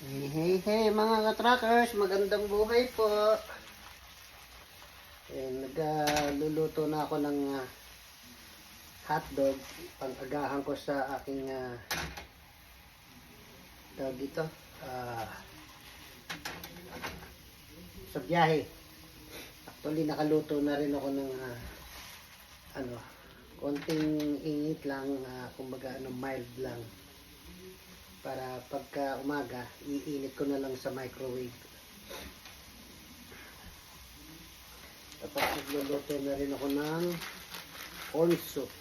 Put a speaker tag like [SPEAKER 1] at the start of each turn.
[SPEAKER 1] Hey mga ka-trackers, magandang buhay po. Nagluluto na ako ng hotdog. Pang-agahan ko sa aking tawag dito, sa biyahe. Actually, nakaluto na rin ako ng konting init lang, kumbaga mild lang. Para pagka umaga, iinit ko na lang sa microwave. Tapos nagluluto na rin ako ng corn soup.